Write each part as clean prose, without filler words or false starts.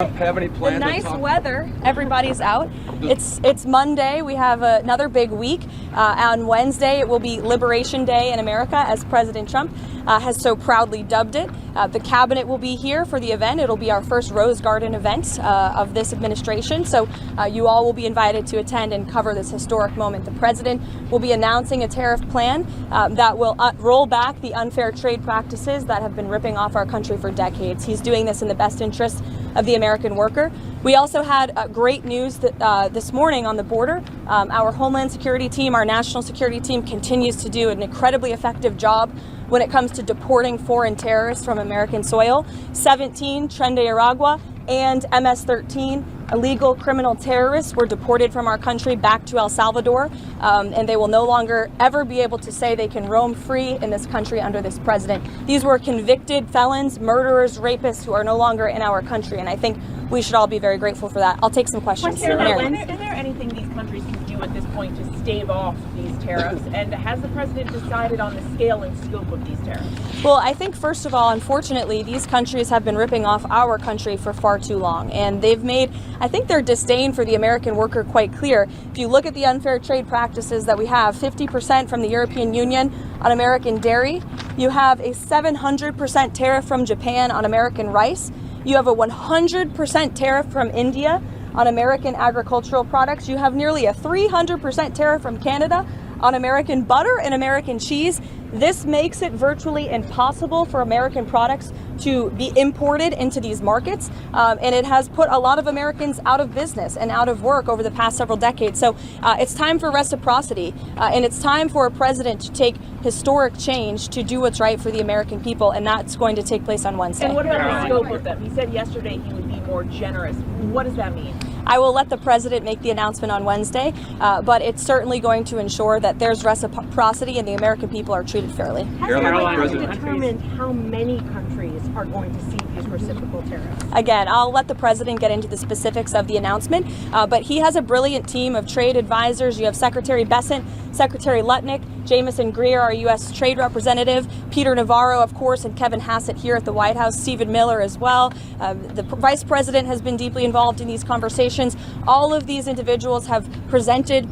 Have any plans? The nice weather, everybody's out. It's Monday. We have another big week. On Wednesday, it will be Liberation Day in America, as President Trump has so proudly dubbed it. The cabinet will be here for the event. It'll be our first Rose Garden event of this administration. So you all will be invited to attend and cover this historic moment. The president will be announcing a tariff plan that will roll back the unfair trade practices that have been ripping off our country for decades. He's doing this in the best interest of the American worker. We also had great news that, this morning on the border. Our Homeland Security team, our national security team, continues to do an incredibly effective job when it comes to deporting foreign terrorists from American soil. 17 Tren de Aragua and MS-13 illegal criminal terrorists were deported from our country back to El Salvador, and they will no longer ever be able to say they can roam free in this country under this president. These were convicted felons, murderers, rapists who are no longer in our country, and I think we should all be very grateful for that. I'll take some questions. Is there anything these countries can do at this point to stave off these tariffs? And has the president decided on the scale and scope of these tariffs? Well, I think, first of all, unfortunately, these countries have been ripping off our country for far too long. And they've made, I think, their disdain for the American worker quite clear. If you look at the unfair trade practices that we have, 50% from the European Union on American dairy. You have a 700% tariff from Japan on American rice. You have a 100% tariff from India on American agricultural products. You have nearly a 300% tariff from Canada on American butter and American cheese. This makes it virtually impossible for American products to be imported into these markets, and it has put a lot of Americans out of business and out of work over the past several decades. So it's time for reciprocity, and it's time for a president to take historic change to do what's right for the American people, and that's going to take place on Wednesday. And what about the scope of them? He said yesterday he would be more generous. What does that mean? I will let the president make the announcement on Wednesday, but it's certainly going to ensure that there's reciprocity and the American people are treated fairly. Has the president determined how many countries are going to see these reciprocal tariffs? Again, I'll let the president get into the specifics of the announcement, but he has a brilliant team of trade advisors. You have Secretary Bessent, Secretary Lutnick, Jamieson Greer, our U.S. Trade Representative, Peter Navarro, of course, and Kevin Hassett here at the White House, Stephen Miller as well. The Vice President has been deeply involved in these conversations. All of these individuals have presented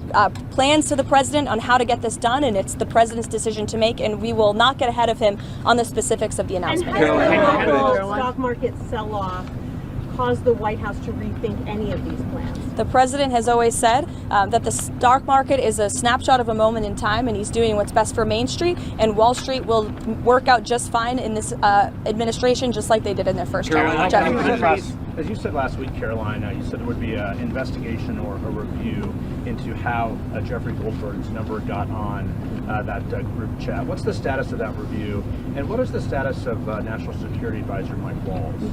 plans to the president on how to get this done, and it's the president's decision to make, and we will not get ahead of him on the specifics of the announcement. And has the stock market sell-off caused the White House to rethink any of these plans? The president has always said that the stock market is a snapshot of a moment in time, and he's doing what's best for Main Street, and Wall Street will work out just fine in this administration, just like they did in their first term. As you said last week, Caroline, you said there would be an investigation or a review into how Jeffrey Goldberg's number got on that group chat. What's the status of that review, and what is the status of National Security Advisor Mike Waltz?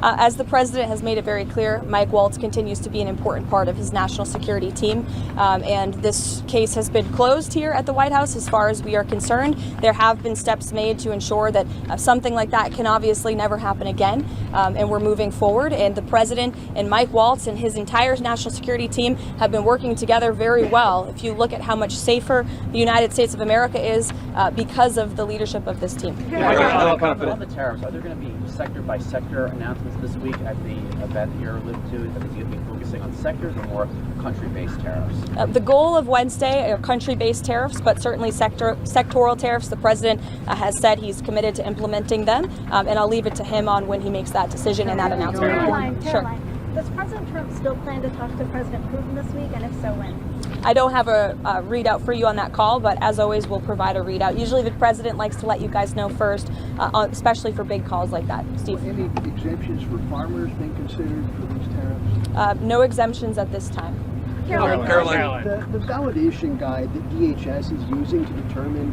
As the president has made it very clear, Mike Waltz continues to be an important part of his national security team, and this case has been closed here at the White House as far as we are concerned. There have been steps made to ensure that something like that can obviously never happen again, and we're moving forward. And the president and Mike Waltz and his entire national security team have been working together very well. If you look at how much safer the United States of America is because of the leadership of this team. On the tariffs, are there going to be sector-by-sector announcements this week at the event you're alluding to? Is it going to be focusing on sectors or more country-based tariffs? The goal of Wednesday are country-based tariffs, but certainly sectoral tariffs. The president has said he's committed to implementing them, and I'll leave it to him on when he makes that decision and that announcement. Caroline, does President Trump still plan to talk to President Putin this week, and if so, when? I don't have a readout for you on that call, but as always, we'll provide a readout. Usually the president likes to let you guys know first, especially for big calls like that. Steve? Any exemptions for farmers being considered for these tariffs? No exemptions at this time. Caroline. The validation guide that DHS is using to determine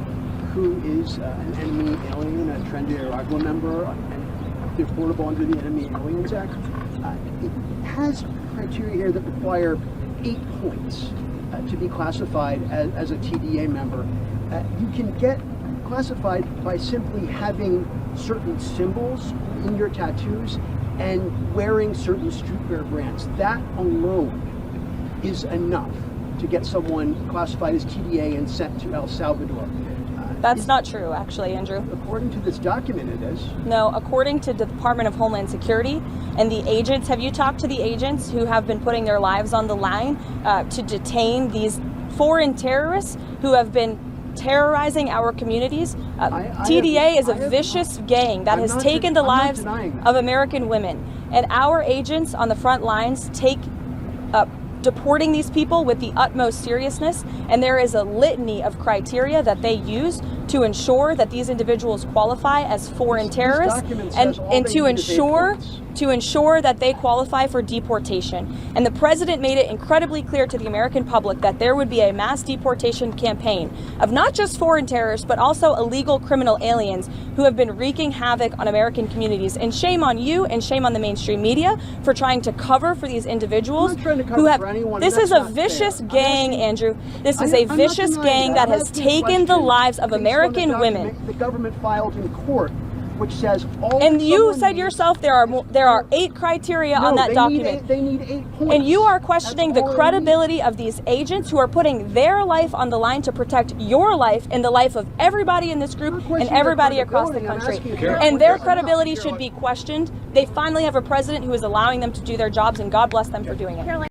who is an enemy alien, a Tren de Aragua member, and deportable under the Enemy Aliens Act, it has criteria here that require 8 points to be classified as a TDA member. You can get classified by simply having certain symbols in your tattoos and wearing certain streetwear brands. That alone is enough to get someone classified as TDA and sent to El Salvador. That's not true, actually, Andrew. According to this document, it is. No, according to the Department of Homeland Security and the agents, have you talked to the agents who have been putting their lives on the line to detain these foreign terrorists who have been terrorizing our communities? TDA is a vicious gang that has taken the lives of American women. And our agents on the front lines take deporting these people with the utmost seriousness, and there is a litany of criteria that they use to ensure that these individuals qualify as foreign terrorists and to ensure that they qualify for deportation. And the president made it incredibly clear to the American public that there would be a mass deportation campaign of not just foreign terrorists, but also illegal criminal aliens who have been wreaking havoc on American communities. And shame on you and shame on the mainstream media for trying to cover for these individuals who have. This is a vicious gang, Andrew. This is a vicious gang that has taken the lives of American women. The government filed in court, which says all. And you said yourself there are 8 criteria on that document. They need 8 points. And you are questioning the credibility of these agents who are putting their life on the line to protect your life and the life of everybody in this group and everybody across the country. And their credibility should be questioned. They finally have a president who is allowing them to do their jobs, and God bless them for doing it.